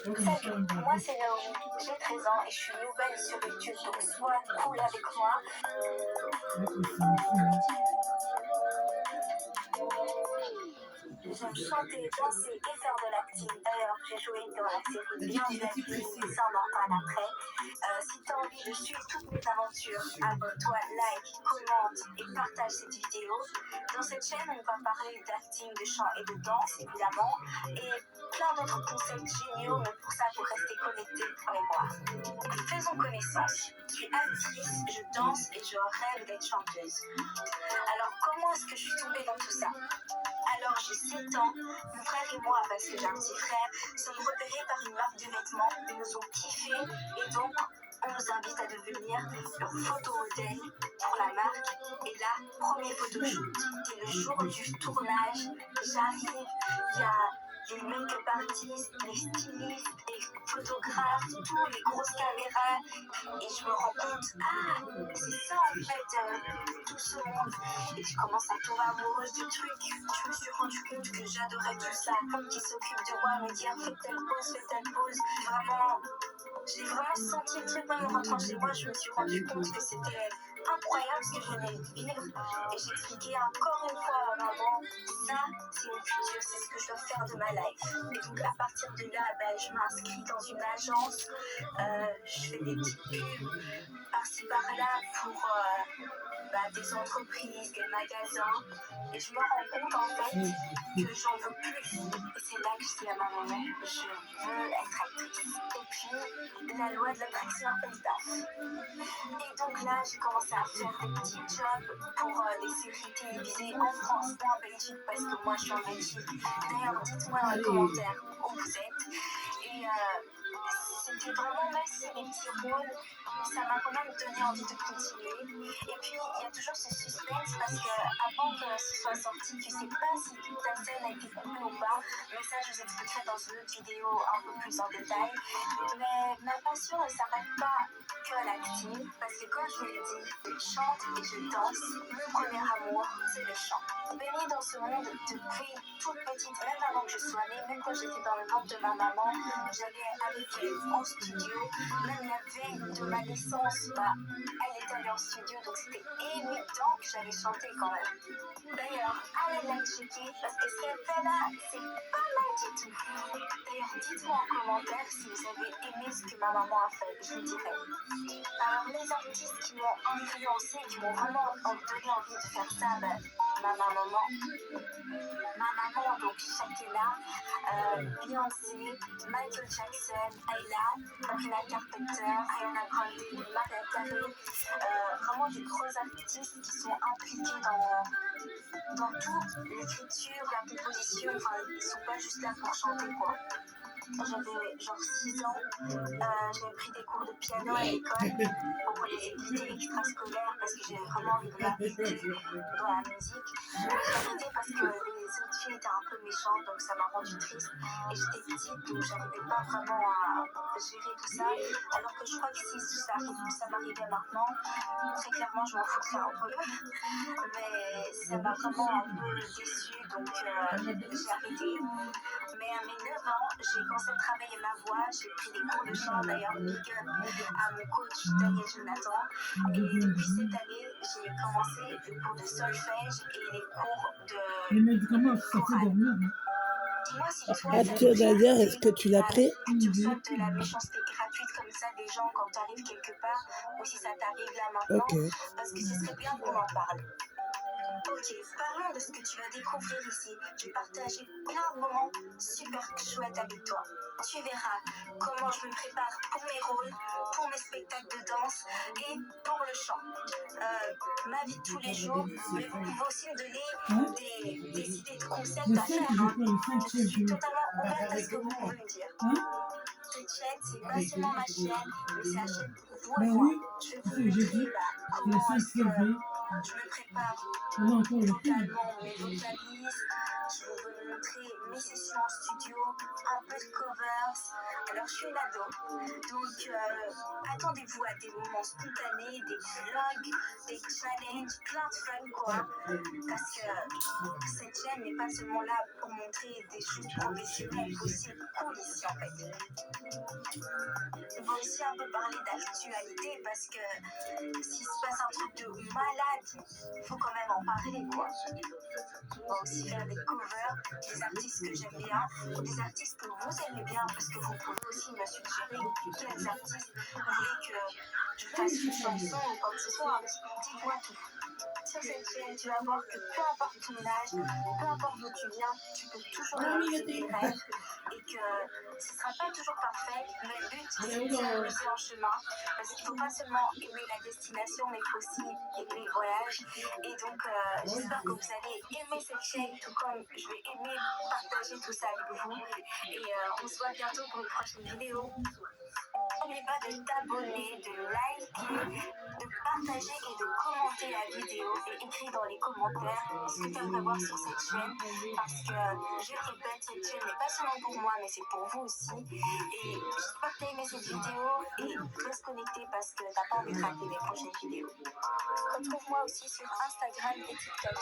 Salut, moi c'est Naomi, j'ai 13 ans et je suis nouvelle sur YouTube, donc sois cool avec moi. J'aime chanter, danser et faire de l'acting. D'ailleurs, j'ai joué dans la série Bien de la vie, ça on en reparle après. Si tu as envie de suivre toutes mes aventures, abonne-toi, like, commente et partage cette vidéo. Dans cette chaîne, on va parler d'acting, de chant et de danse, évidemment, et plein d'autres concepts géniaux, mais pour ça, il faut rester connecté pour les voir. Faisons connaissance. Je suis actrice, je danse et je rêve d'être chanteuse. Alors, comment est-ce que je suis tombée dans tout ça ? Alors j'ai 7 ans, mon frère et moi, parce que j'ai un petit frère, sommes repérés par une marque de vêtements, ils nous ont kiffé et donc on nous invite à devenir leur photomodèle pour la marque. Et là, premier photoshoot, c'est le jour du tournage, j'arrive, il y a les make-up artistes, les stylistes, les photographes, tous les grosses caméras, et je me rends compte, c'est ça en fait, tout ce monde. Et je commence à tomber amoureuse du truc. Je me suis rendu compte que j'adorais tout ça, qui s'occupe de moi, me dire fais telle pause. Vraiment, j'ai vraiment senti le truc même en rentrant chez moi. Je me suis rendu compte que c'était incroyable ce que je venais de vivre. Et j'expliquais encore une fois à maman, ça c'est mon futur, c'est ce que je dois faire de ma life. Et donc à partir de là, je m'inscris dans une agence, je fais des petites pubs par-ci par-là pour des entreprises, des magasins. Et je me rends compte en fait que j'en veux plus. Et c'est là que je dis à ma maman, je veux être actrice. Et puis la loi de l'attraction a fait le taf. Et donc là, j'ai commencé à faire des petits jobs pour des séries télévisées en France ou en Belgique, parce que moi je suis en Belgique. D'ailleurs, dites-moi dans les commentaires où vous êtes. Et c'était vraiment, même si c'est des petits rôles, ça m'a quand même donné envie de continuer. Et puis, il y a toujours ce suspense parce que avant que ce soit sorti, tu sais pas si toute ta scène a été coupée ou pas. Mais ça, je vous expliquerai dans une autre vidéo un peu plus en détail. Mais ma passion ne s'arrête pas que à l'acting, parce que comme je vous l'ai dit, je chante et je danse. Mon premier amour, c'est le chant. Baignée dans ce monde depuis toute petite, même avant que je sois née, même quand j'étais dans le ventre de ma maman, j'allais avec elle en studio. Même la veille de ma naissance, elle était allée en studio, donc c'était évident que j'allais chanter quand même. D'ailleurs, allez la checker, parce que ce qu'elle fait là, c'est pas mal du tout. D'ailleurs, dites-moi en commentaire si vous avez aimé ce que ma maman a fait, je vous dirai. Alors, les artistes qui m'ont influencé, qui m'ont vraiment donné envie de faire ça, ma maman, donc Shakira, Beyoncé, Michael Jackson, Ayla, Sabrina Carpenter, Ariana Grande, Mariah Carey, vraiment des gros artistes qui sont impliqués dans tout, l'écriture, la composition, enfin ils sont pas juste là pour chanter quoi. J'avais genre 6 ans, j'avais pris des cours de piano à l'école pour les activités extrascolaires parce que j'avais vraiment envie de m'appliquer dans la musique. Mais j'ai arrêté parce que les autres filles étaient un peu méchantes, donc ça m'a rendue triste. Et j'étais petite, donc j'arrivais pas vraiment à gérer tout ça. Alors que je crois que si ça m'arrivait maintenant, très clairement je m'en foutrais un peu. Mais ça m'a vraiment un peu déçue, donc j'ai arrêté. Mais à mes 9 ans, j'ai commencé à travailler ma voix, j'ai pris des cours de chant, d'ailleurs big up à mon coach Daniel Jonathan. Et depuis cette année, j'ai commencé les cours de solfège et les cours de Les médicaments, ça fait chorale. dormir. Dis-moi si toi, Arthur d'ailleurs, est-ce que tu l'as pris? que tu reçois de la méchanceté gratuite comme ça des gens quand tu arrives quelque part, ou si ça t'arrive là maintenant, Ok. parce que ce serait bien qu'on en parle. Ok, parlons de ce que tu vas découvrir ici. Je vais partager plein de moments super chouettes avec toi. Tu verras comment je me prépare pour mes rôles, pour mes spectacles de danse et pour le chant. Ma vie de tous les jours, mais vous pouvez aussi me donner des idées de concepts Le à 5, faire. j'ai pas le 5, Je suis totalement ouverte à ce que vous pouvez me dire. Cette chaîne, c'est pas seulement ma chaîne, mais c'est la chaîne pour vous et Bah moi. oui, Je vais c'est vous ce que j'ai montrer dit. Le comment 5 est-ce que CV. je me prépare On a encore le film. totalement mes vocalises. Je vais vous montrer mes sessions en studio, un peu de covers. Alors, je suis une ado, donc attendez-vous à des moments spontanés, des vlogs, des challenges, plein de fun quoi. Parce que cette chaîne n'est pas seulement là pour montrer des choses professionnelles, il faut aussi être cool ici en fait. aussi un peu parler d'actualité parce que s'il se passe un truc de malade, il faut quand même en parler, quoi. On va aussi faire des covers, des artistes que j'aime bien, ou des artistes que vous aimez bien, parce que vous pouvez aussi me suggérer quels artistes vous voulez que je fasse une chanson ou quoi que ce soit. Dites-moi tout. Sur cette chaîne, tu vas voir que peu importe ton âge, peu importe d'où tu viens, tu peux toujours réaliser tes rêves et que ce ne sera pas toujours parfait, mais le but c'est de s'amuser en chemin parce qu'il ne faut pas seulement aimer la destination, mais il faut aussi aimer le voyage. Et donc, j'espère que vous allez aimer cette chaîne, tout comme je vais aimer partager tout ça avec vous. Et on se voit bientôt pour une prochaine vidéo. N'oublie pas de t'abonner, de liker, de partager et de commenter la vidéo et écrire dans les commentaires ce que tu aimerais voir sur cette chaîne parce que, je le répète, cette chaîne n'est pas seulement pour moi mais c'est pour vous aussi et j'espère que tu as aimé cette vidéo et reste connecté parce que tu n'as pas envie de rater mes prochaines vidéos. Retrouve-moi aussi sur Instagram et TikTok.